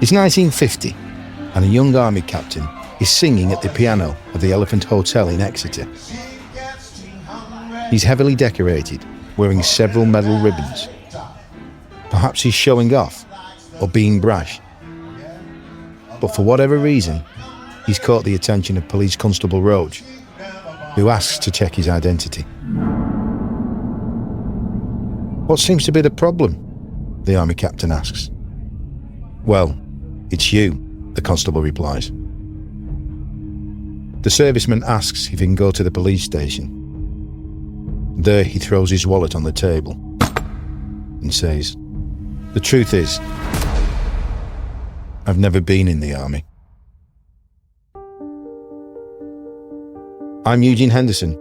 It's 1950, and a young army captain is singing at the piano of the Elephant Hotel in Exeter. He's heavily decorated, wearing several medal ribbons. Perhaps he's showing off or being brash. But for whatever reason, he's caught the attention of Police Constable Roach, who asks to check his identity. "What seems to be the problem?" the army captain asks. "Well, it's you," the constable replies. The serviceman asks if he can go to the police station. There he throws his wallet on the table and says, "The truth is, I've never been in the army." I'm Eugene Henderson,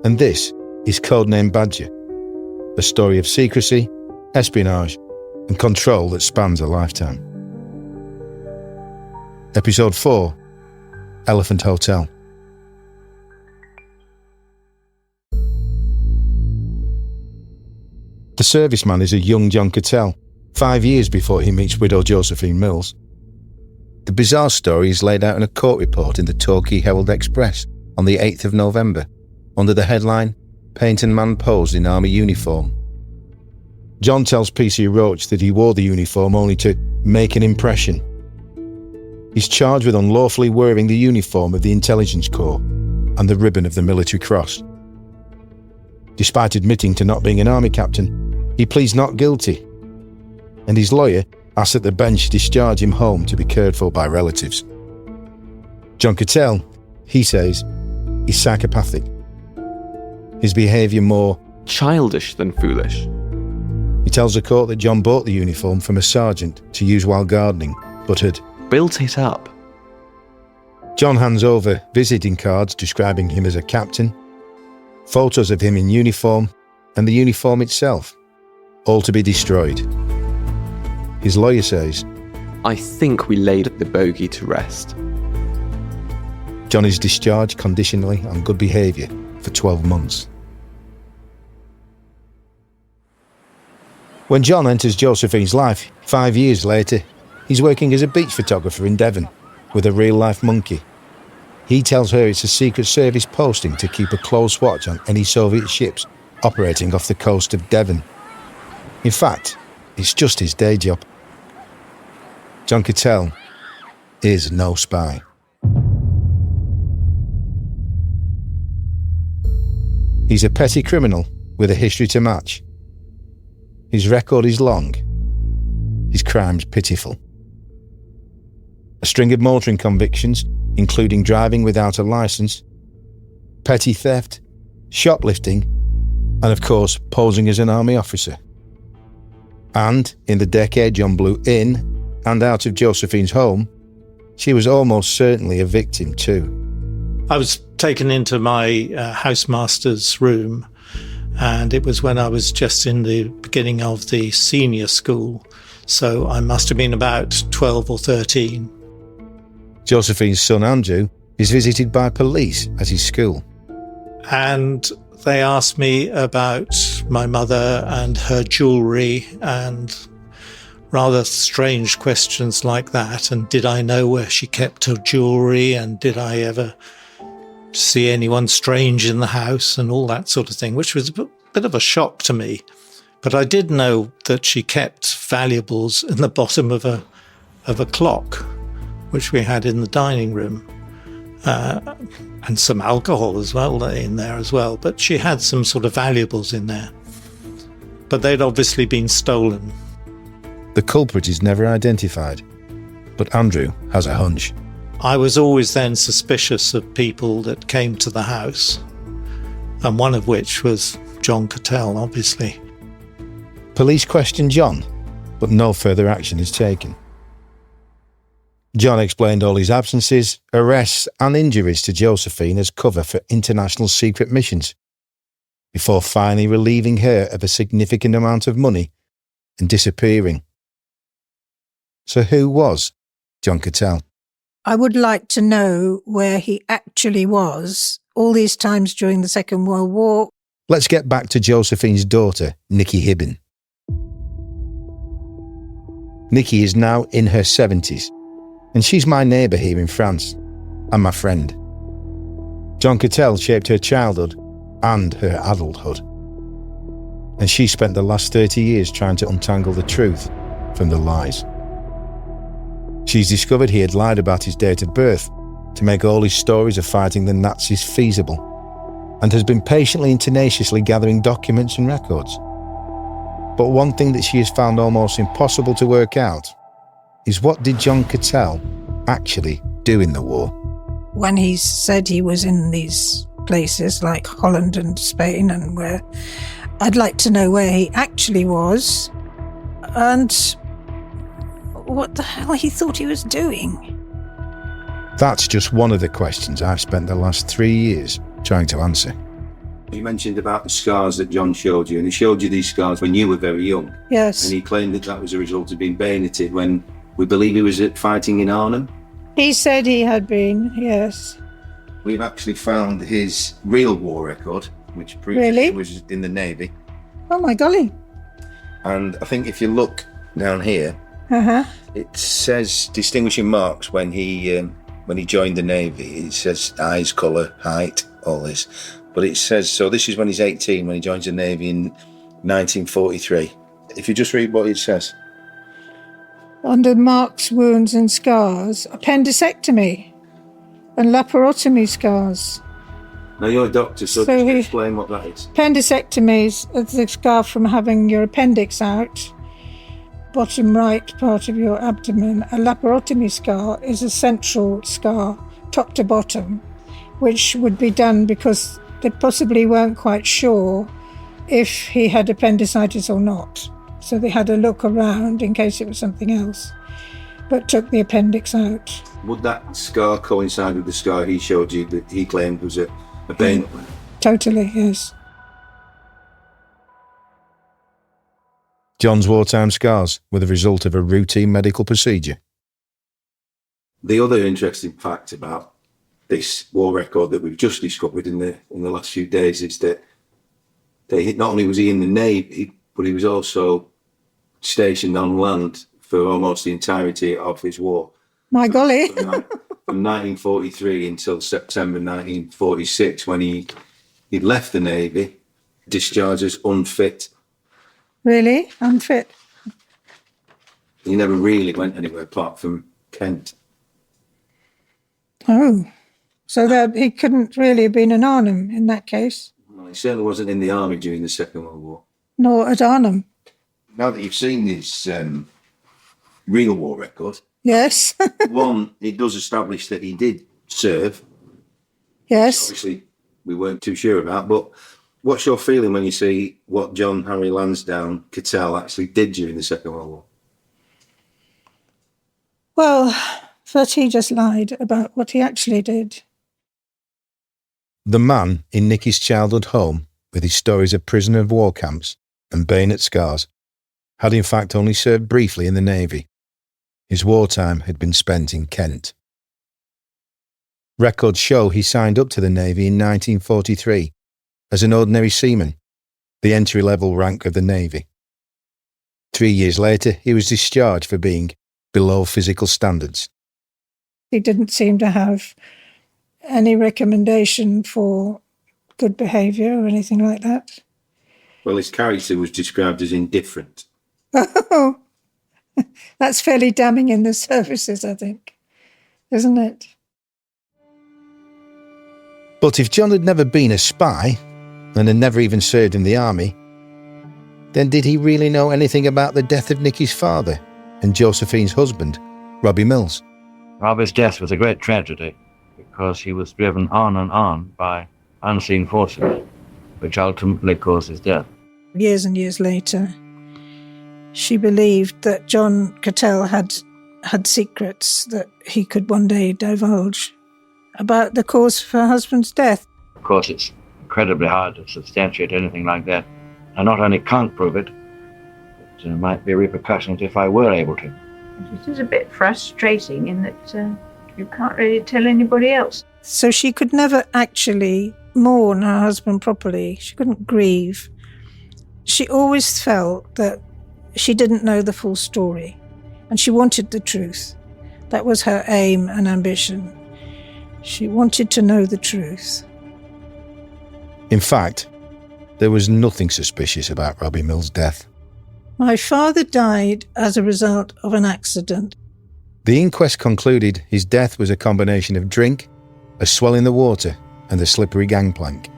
and this is Codename Badger, a story of secrecy, espionage, and control that spans a lifetime. Episode 4, Elephant Hotel. The serviceman is a young John Cottell, 5 years before he meets widow Josephine Mills. The bizarre story is laid out in a court report in the Torquay Herald Express on the 8th of November, under the headline, "Painton Man posed in army uniform." John tells PC Roach that he wore the uniform only to make an impression. He's charged with unlawfully wearing the uniform of the Intelligence Corps and the ribbon of the Military Cross. Despite admitting to not being an army captain, he pleads not guilty, and his lawyer asks that the bench discharge him home to be cared for by relatives. John Cottell, he says, is psychopathic. His behaviour more childish than foolish. He tells the court that John bought the uniform from a sergeant to use while gardening, but had built it up. John hands over visiting cards describing him as a captain, photos of him in uniform, and the uniform itself, all to be destroyed. His lawyer says, "I think we laid the bogey to rest." John is discharged conditionally on good behaviour for 12 months. When John enters Josephine's life, 5 years later, he's working as a beach photographer in Devon with a real-life monkey. He tells her it's a Secret Service posting to keep a close watch on any Soviet ships operating off the coast of Devon. In fact, it's just his day job. John Cottell is no spy. He's a petty criminal with a history to match. His record is long, his crimes pitiful. A string of motoring convictions, including driving without a licence, petty theft, shoplifting, and of course posing as an army officer. And in the decade John blew in and out of Josephine's home, she was almost certainly a victim too. I was taken into my housemaster's room, and it was when I was just in the beginning of the senior school, so I must have been about 12 or 13. Josephine's son Andrew is visited by police at his school. And they asked me about my mother and her jewellery and rather strange questions like that, and did I know where she kept her jewellery, and did I ever see anyone strange in the house, and all that sort of thing, which was a bit of a shock to me. But I did know that she kept valuables in the bottom of a clock, which we had in the dining room, and some alcohol as well in there as well. But she had some sort of valuables in there, but they'd obviously been stolen. The culprit is never identified, but Andrew has a hunch. I was always then suspicious of people that came to the house, and one of which was John Cottell, obviously. Police question John, but no further action is taken. John explained all his absences, arrests and injuries to Josephine as cover for international secret missions, before finally relieving her of a significant amount of money and disappearing. So who was John Cottell? I would like to know where he actually was all these times during the Second World War. Let's get back to Josephine's daughter, Nicky Hibben. Nikki is now in her 70s, and she's my neighbour here in France, and my friend. John Cottell shaped her childhood and her adulthood, and she spent the last 30 years trying to untangle the truth from the lies. She's discovered he had lied about his date of birth to make all his stories of fighting the Nazis feasible, and has been patiently and tenaciously gathering documents and records. But one thing that she has found almost impossible to work out is, what did John Cottell actually do in the war? When he said he was in these places like Holland and Spain, and where I'd like to know where he actually was and what the hell he thought he was doing. That's just one of the questions I've spent the last 3 years trying to answer. You mentioned about the scars that John showed you, and he showed you these scars when you were very young. Yes. And he claimed that that was a result of being bayoneted when we believe he was fighting in Arnhem. He said he had been, yes. We've actually found his real war record, which proves Really? he was in the Navy. Oh my golly. And I think if you look down here, it says distinguishing marks when he joined the Navy. It says eyes, colour, height, all this. But it says, so this is when he's 18, when he joins the Navy in 1943. If you just read what it says. Under marks, wounds and scars, appendicectomy and laparotomy scars. Now you're a doctor, so So just he- explain what that is. Appendicectomy is the scar from having your appendix out, bottom right part of your abdomen. A laparotomy scar is a central scar, top to bottom, which would be done because they possibly weren't quite sure if he had appendicitis or not. So they had a look around in case it was something else, but took the appendix out. Would that scar coincide with the scar he showed you that he claimed was a bayonet? Totally, yes. John's wartime scars were the result of a routine medical procedure. The other interesting fact about this war record that we've just discovered in the last few days is that not only was he in the Navy, but he was also stationed on land for almost the entirety of his war. My golly. From 1943 until September 1946, when he'd left the Navy, discharged as unfit. Really? Unfit? He never really went anywhere apart from Kent. Oh. So that he couldn't really have been in Arnhem in that case, Well, he certainly wasn't in the army during the Second World War. nor at Arnhem. Now that you've seen his real war record, Yes. one, it does establish that he did serve. Yes. Obviously, we weren't too sure about, but what's your feeling when you see what John Harry Lansdowne Cottell actually did during the Second World War? Well, but he just lied about what he actually did. The man in Nicky's childhood home, with his stories of prisoner of war camps and bayonet scars, had in fact only served briefly in the Navy. His wartime had been spent in Kent. Records show he signed up to the Navy in 1943 as an ordinary seaman, the entry-level rank of the Navy. 3 years later, he was discharged for being below physical standards. He didn't seem to have any recommendation for good behaviour or anything like that. Well, his character was described as indifferent. Oh, that's fairly damning in the services, I think, isn't it? But if John had never been a spy and had never even served in the army, then did he really know anything about the death of Nicky's father and Josephine's husband, Robbie Mills? Robbie's death was a great tragedy because he was driven on and on by unseen forces, which ultimately caused his death. Years and years later, she believed that John Cottell had secrets that he could one day divulge about the cause of her husband's death. Of course, it's incredibly hard to substantiate anything like that. I not only can't prove it, but there might be repercussions if I were able to. It is a bit frustrating in that you can't really tell anybody else. So she could never actually mourn her husband properly. She couldn't grieve. She always felt that she didn't know the full story. And she wanted the truth. That was her aim and ambition. She wanted to know the truth. In fact, there was nothing suspicious about Robbie Mills' death. My father died as a result of an accident. The inquest concluded his death was a combination of drink, a swell in the water, and a slippery gangplank.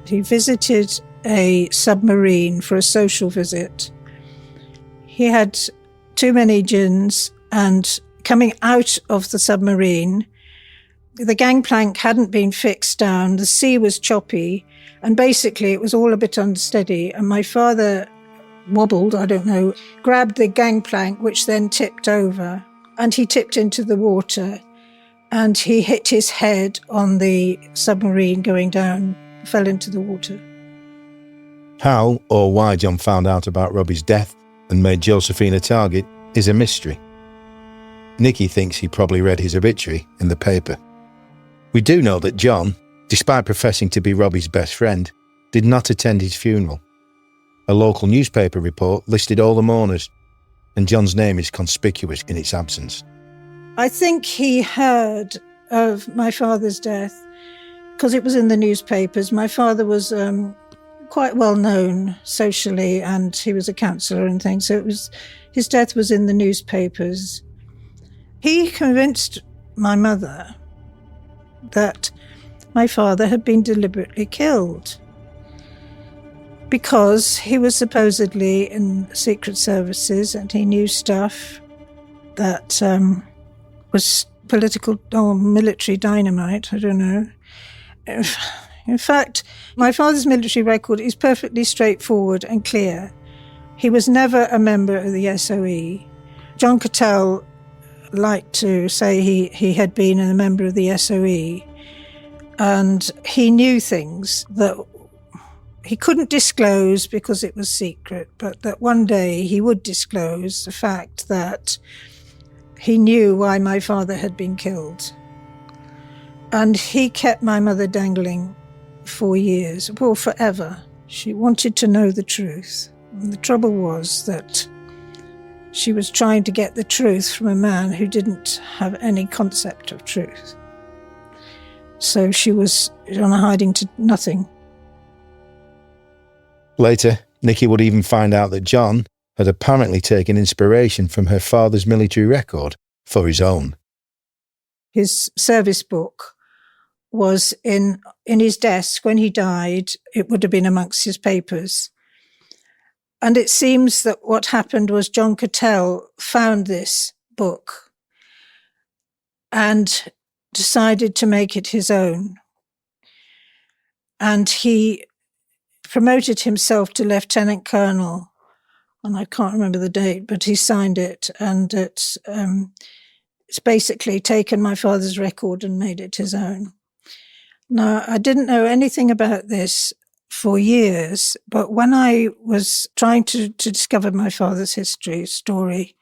He visited a submarine for a social visit. He had too many gins, and coming out of the submarine, the gangplank hadn't been fixed down, the sea was choppy, and basically it was all a bit unsteady, and my father wobbled, grabbed the gangplank, which then tipped over, and he tipped into the water, and he hit his head on the submarine going down, fell into the water. How or why John found out about Robbie's death and made Josephine a target is a mystery. Nicky thinks he probably read his obituary in the paper. We do know that John, despite professing to be Robbie's best friend, did not attend his funeral. A local newspaper report listed all the mourners, and John's name is conspicuous in its absence. I think he heard of my father's death because it was in the newspapers. My father was quite well known socially, and he was a counsellor and things, so his death was in the newspapers. He convinced my mother that my father had been deliberately killed because he was supposedly in secret services and he knew stuff that was political or military dynamite, I don't know. In fact, my father's military record is perfectly straightforward and clear. He was never a member of the SOE. John Cottell liked to say he had been a member of the SOE, and he knew things that he couldn't disclose because it was secret, but that one day he would disclose the fact that he knew why my father had been killed. And he kept my mother dangling for years, well, forever. She wanted to know the truth. And the trouble was that she was trying to get the truth from a man who didn't have any concept of truth. So she was on a hiding to nothing. Later, Nicky would even find out that John had apparently taken inspiration from her father's military record for his own. His service book was in his desk when he died. It would have been amongst his papers. And it seems that what happened was John Cottell found this book and decided to make it his own. And he promoted himself to lieutenant colonel, and I can't remember the date, but he signed it, and it's basically taken my father's record and made it his own. Now, I didn't know anything about this for years, but when I was trying to discover my father's story,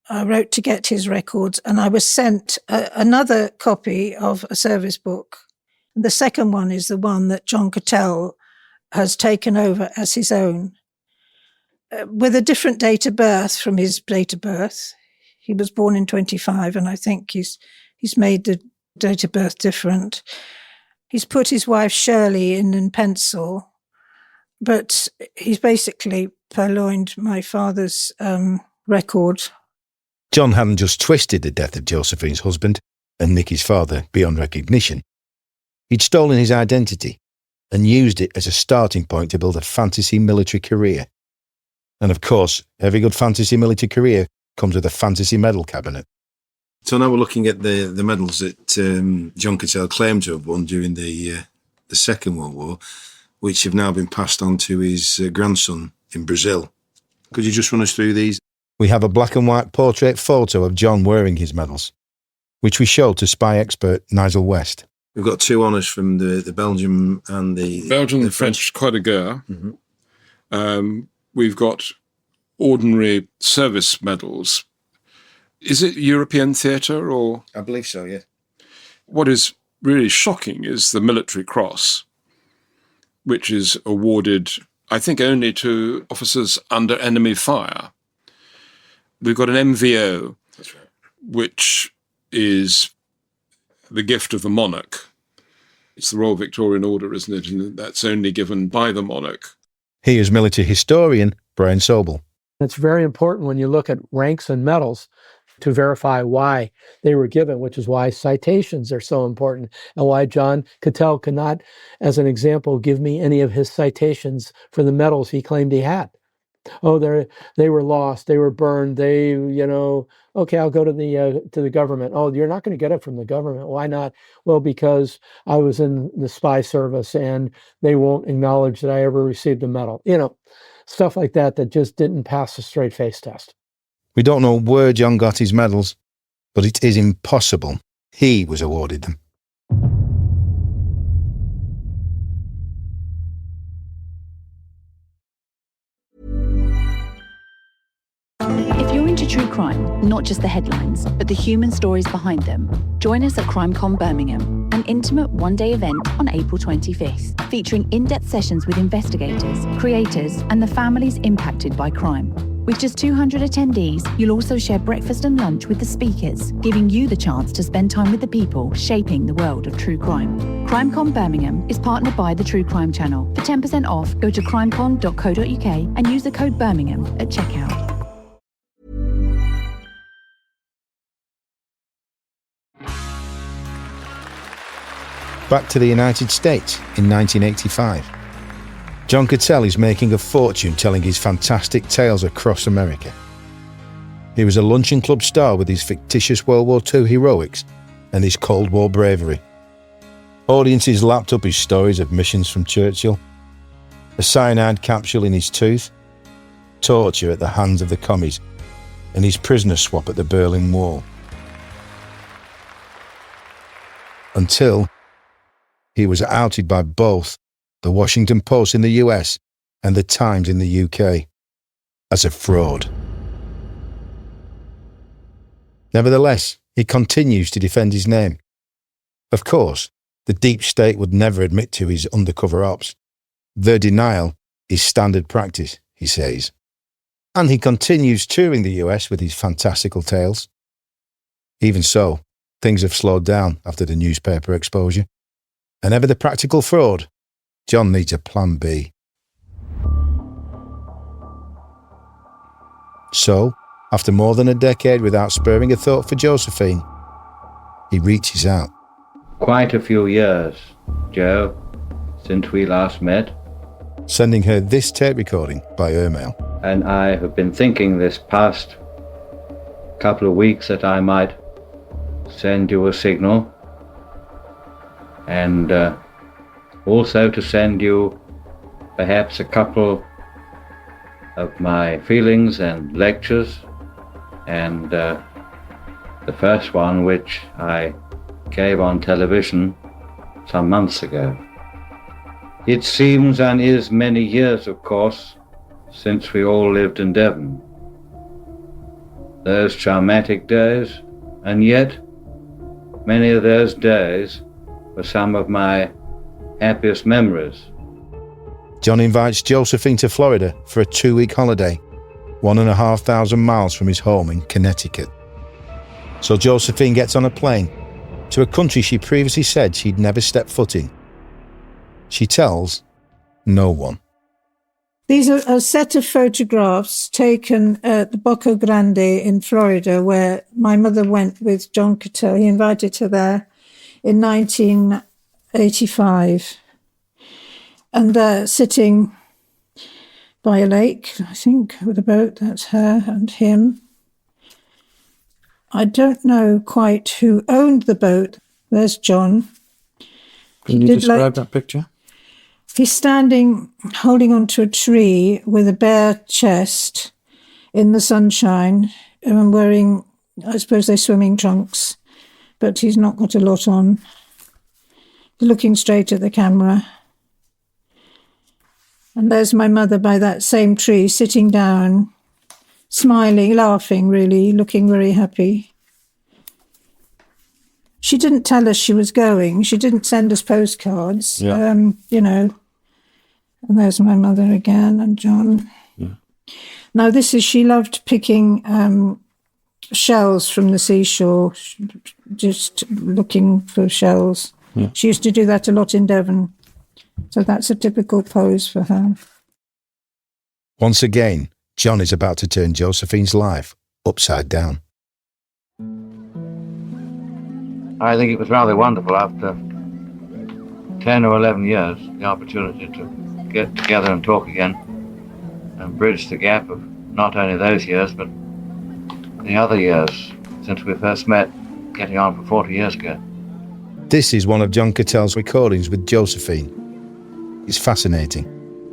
I wrote to get his records, and I was sent another copy of a service book. The second one is the one that John Cottell has taken over as his own, with a different date of birth from his date of birth. He was born in 25, and I think he's made the date of birth different. He's put his wife Shirley in pencil, but he's basically purloined my father's record. John hadn't just twisted the death of Josephine's husband and Nicky's father beyond recognition. He'd stolen his identity and used it as a starting point to build a fantasy military career. And of course, every good fantasy military career comes with a fantasy medal cabinet. So now we're looking at the medals that John Cottell claimed to have won during the Second World War, which have now been passed on to his grandson in Brazil. Could you just run us through these? We have a black and white portrait photo of John wearing his medals, which we showed to spy expert Nigel West. We've got two honours from the Belgium and the French Croix de Guerre. Mm-hmm. We've got ordinary service medals. Is it European theatre or? I believe so, yeah. What is really shocking is the Military Cross, which is awarded, I think, only to officers under enemy fire. we've got an MVO, that's right, which is the gift of the monarch. It's the Royal Victorian Order, isn't it? And that's only given by the monarch. Here's military historian Brian Sobel. It's very important when you look at ranks and medals to verify why they were given, which is why citations are so important, and why John Cottell could not, as an example, give me any of his citations for the medals he claimed he had. Oh, they were lost, they were burned, okay, I'll go to the government. Oh, you're not going to get it from the government. Why not? Well, because I was in the spy service and they won't acknowledge that I ever received a medal. Stuff like that just didn't pass the straight face test. We don't know where John got his medals, but it is impossible he was awarded them. If you're into true crime, not just the headlines, but the human stories behind them, join us at CrimeCon Birmingham, an intimate one-day event on April 25th, featuring in-depth sessions with investigators, creators, and the families impacted by crime. With just 200 attendees, you'll also share breakfast and lunch with the speakers, giving you the chance to spend time with the people shaping the world of true crime. CrimeCon Birmingham is partnered by the True Crime Channel. For 10% off, go to crimecon.co.uk and use the code Birmingham at checkout. Back to the United States in 1985. John Cottell is making a fortune telling his fantastic tales across America. He was a luncheon club star with his fictitious World War II heroics and his Cold War bravery. Audiences lapped up his stories of missions from Churchill, a cyanide capsule in his tooth, torture at the hands of the commies, and his prisoner swap at the Berlin Wall. Until he was outed by both the Washington Post in the US and the Times in the UK as a fraud. Nevertheless, he continues to defend his name. Of course, the deep state would never admit to his undercover ops. Their denial is standard practice, he says. And he continues touring the US with his fantastical tales. Even so, things have slowed down after the newspaper exposure. And ever the practical fraud, John needs a plan B. So, after more than a decade without sparing a thought for Josephine, he reaches out. Quite a few years, Joe, since we last met. Sending her this tape recording by email. And I have been thinking this past couple of weeks that I might send you a signal and also to send you perhaps a couple of my feelings and lectures, and the first one which I gave on television some months ago. It seems and is many years, of course, since we all lived in Devon. Those traumatic days, and yet many of those days were some of my happiest memories. John invites Josephine to Florida for a 2-week holiday, 1,500 miles from his home in Connecticut. So Josephine gets on a plane to a country she previously said she'd never stepped foot in. She tells no one. These are a set of photographs taken at the Boca Grande in Florida, where my mother went with John Cottell. He invited her there in 1985. And they're sitting by a lake, I think, with a boat. That's her and him. I don't know quite who owned the boat. There's John. Can you describe that picture? He's standing, holding onto a tree with a bare chest in the sunshine and wearing, I suppose they're swimming trunks, but he's not got a lot on. He's looking straight at the camera. And there's my mother by that same tree, sitting down, smiling, laughing, really, looking very happy. She didn't tell us she was going. She didn't send us postcards, And there's my mother again and John. Yeah. And Now, she loved picking shells from the seashore, just looking for shells. Yeah. She used to do that a lot in Devon. So that's a typical pose for her. Once again, John is about to turn Josephine's life upside down. I think it was rather wonderful after 10 or 11 years, the opportunity to get together and talk again and bridge the gap of not only those years, but the other years since we first met, getting on for 40 years ago. This is one of John Cottell's recordings with Josephine. It's fascinating,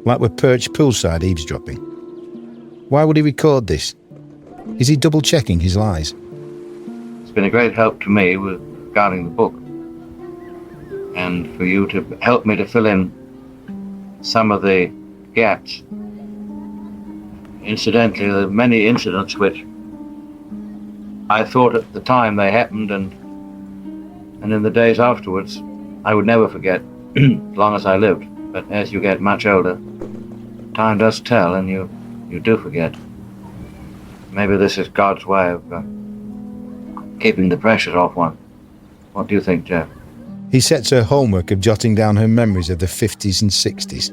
like we're perched poolside eavesdropping. Why would he record this? Is he double-checking his lies? It's been a great help to me regarding the book, and for you to help me to fill in some of the gaps. Incidentally, there are many incidents which I thought at the time they happened, and in the days afterwards I would never forget as long as I lived. But as you get much older, time does tell, and you do forget. Maybe this is God's way of keeping the pressure off one. What do you think, Jeff? He sets her homework of jotting down her memories of the 50s and 60s.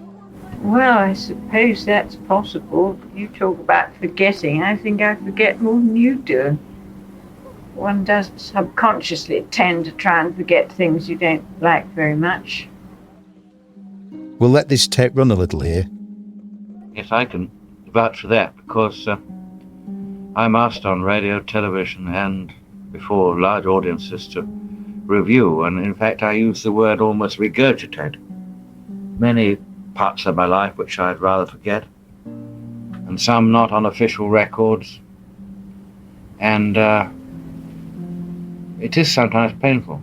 Well, I suppose that's possible. You talk about forgetting. I think I forget more than you do. One does subconsciously tend to try and forget things you don't like very much. We'll let this tape run a little here. Yes, I can vouch for that, because I'm asked on radio, television, and before large audiences to review, and in fact I use the word almost regurgitate. Many parts of my life which I'd rather forget, and some not on official records, and it is sometimes painful.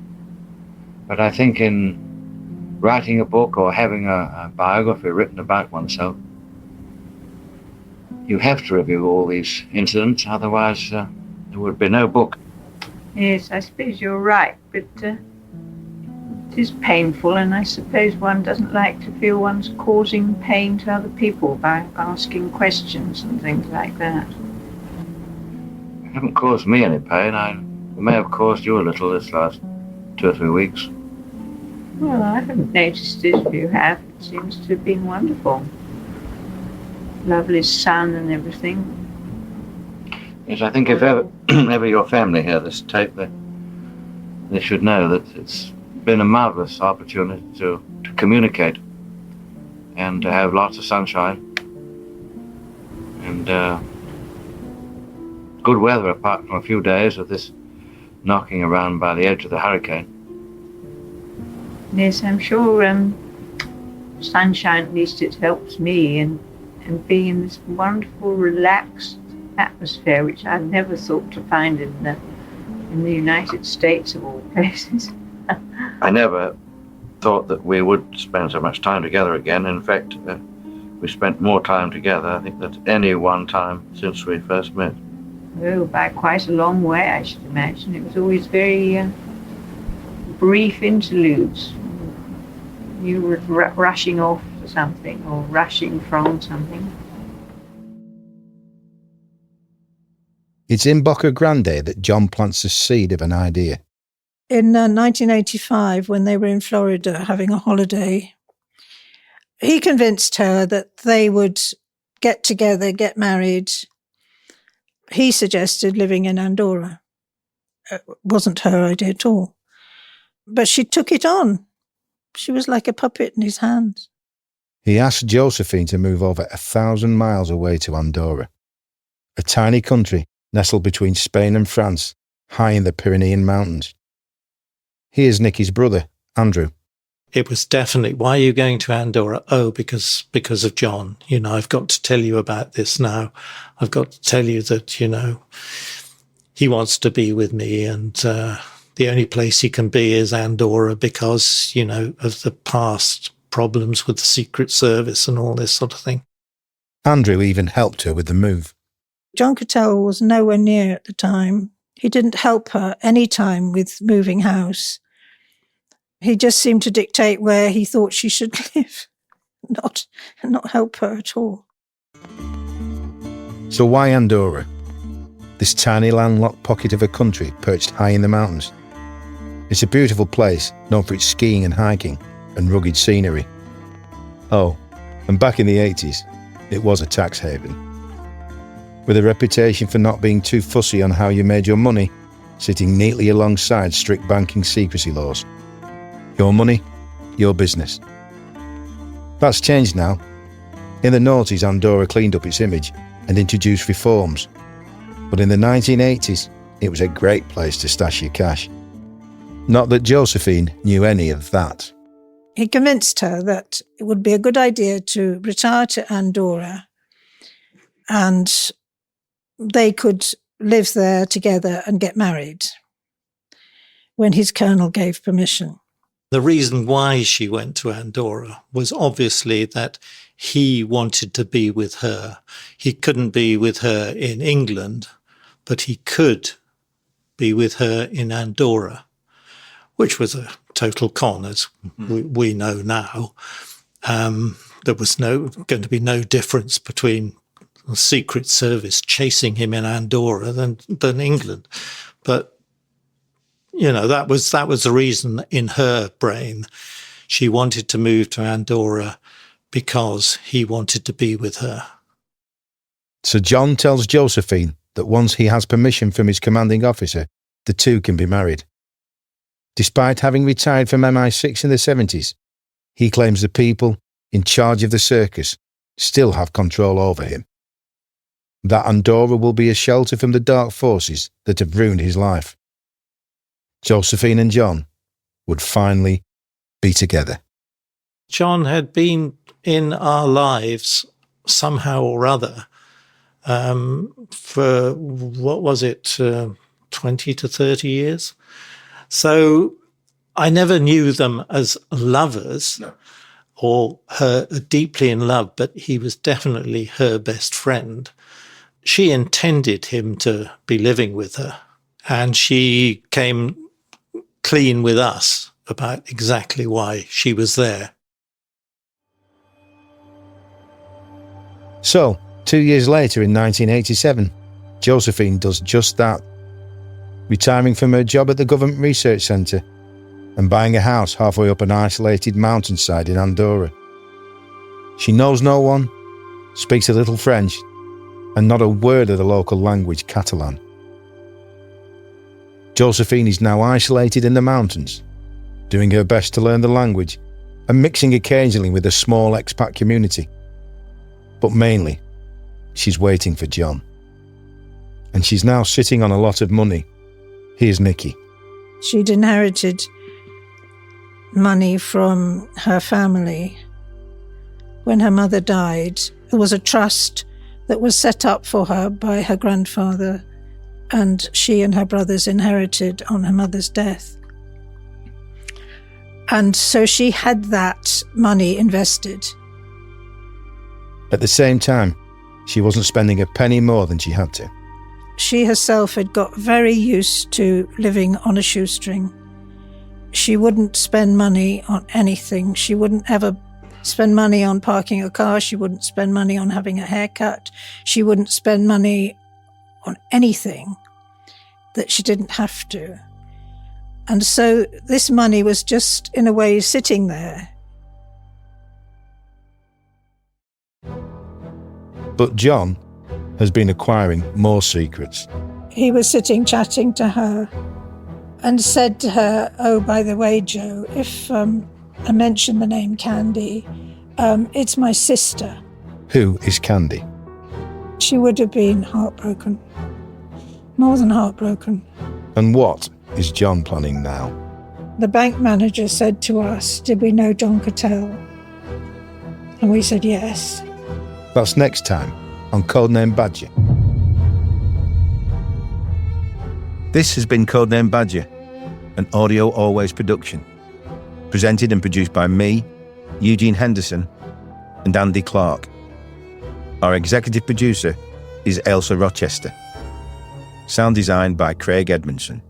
But I think in writing a book or having a biography written about oneself, you have to review all these incidents, otherwise there would be no book. Yes, I suppose you're right, but it is painful, and I suppose one doesn't like to feel one's causing pain to other people by asking questions and things like that. It haven't caused me any pain. It may have caused you a little this last 2 or 3 weeks. Well, I haven't noticed it if you have. It seems to have been wonderful. Lovely sun and everything. Yes, I think if ever your family hear this tape, they should know that it's been a marvellous opportunity to communicate and to have lots of sunshine and good weather apart from a few days of this knocking around by the edge of the hurricane. Yes, I'm sure sunshine, at least it helps me, and being in this wonderful, relaxed atmosphere, which I've never thought to find in the United States of all places. I never thought that we would spend so much time together again. In fact, we spent more time together, I think, than any one time since we first met. Oh, by quite a long way, I should imagine. It was always very brief interludes. You were rushing off to something or rushing from something. It's in Boca Grande that John plants the seed of an idea. In 1985, when they were in Florida having a holiday, he convinced her that they would get together, get married. He suggested living in Andorra. It wasn't her idea at all. But she took it on. She was like a puppet in his hands. He asked Josephine to move over 1,000 miles away to Andorra, a tiny country nestled between Spain and France, high in the Pyrenean Mountains. Here's Nicky's brother, Andrew. It was definitely, why are you going to Andorra? Oh, because of John. You know, I've got to tell you about this now. I've got to tell you that, you know, he wants to be with me, and the only place he can be is Andorra because, you know, of the past problems with the Secret Service and all this sort of thing. Andrew even helped her with the move. John Cottell was nowhere near at the time. He didn't help her any time with moving house. He just seemed to dictate where he thought she should live, not help her at all. So why Andorra? This tiny landlocked pocket of a country perched high in the mountains. It's a beautiful place, known for its skiing and hiking and rugged scenery. Oh, and back in the 80s, it was a tax haven. With a reputation for not being too fussy on how you made your money, sitting neatly alongside strict banking secrecy laws. Your money, your business. That's changed now. In the noughties, Andorra cleaned up its image and introduced reforms. But in the 1980s, it was a great place to stash your cash. Not that Josephine knew any of that. He convinced her that it would be a good idea to retire to Andorra and they could live there together and get married when his colonel gave permission. The reason why she went to Andorra was obviously that he wanted to be with her. He couldn't be with her in England, but he could be with her in Andorra, which was a total con, as we know now. There was going to be no difference between the Secret Service chasing him in Andorra than England. But, you know, that was the reason in her brain. She wanted to move to Andorra because he wanted to be with her. So John tells Josephine that once he has permission from his commanding officer, the two can be married. Despite having retired from MI6 in the 70s, he claims the people in charge of the circus still have control over him. That Andorra will be a shelter from the dark forces that have ruined his life. Josephine and John would finally be together. John had been in our lives somehow or other for, 20 to 30 years? So I never knew them as lovers or her deeply in love, but he was definitely her best friend. She intended him to be living with her, and she came clean with us about exactly why she was there. So, 2 years later in 1987, Josephine does just that, retiring from her job at the Government Research Centre and buying a house halfway up an isolated mountainside in Andorra. She knows no one, speaks a little French, and not a word of the local language, Catalan. Josephine is now isolated in the mountains, doing her best to learn the language and mixing occasionally with a small expat community. But mainly, she's waiting for John. And she's now sitting on a lot of money. Here's Nikki. She'd inherited money from her family. When her mother died, there was a trust that was set up for her by her grandfather, and she and her brothers inherited on her mother's death. And so she had that money invested. At the same time, she wasn't spending a penny more than she had to. She herself had got very used to living on a shoestring. She wouldn't spend money on anything. She wouldn't ever spend money on parking a car. She wouldn't spend money on having a haircut. She wouldn't spend money on anything that she didn't have to. And so this money was just, in a way, sitting there. But John has been acquiring more secrets. He was sitting chatting to her and said to her, "Oh, by the way, Jo, if I mention the name Candy, it's my sister." Who is Candy? She would have been heartbroken. More than heartbroken. And what is John planning now? The bank manager said to us, did we know John Cottell? And we said yes. That's next time on Codename Badger. This has been Codename Badger, an Audio Always production. Presented and produced by me, Eugene Henderson, and Andy Clark. Our executive producer is Ailsa Rochester. Sound design by Craig Edmondson.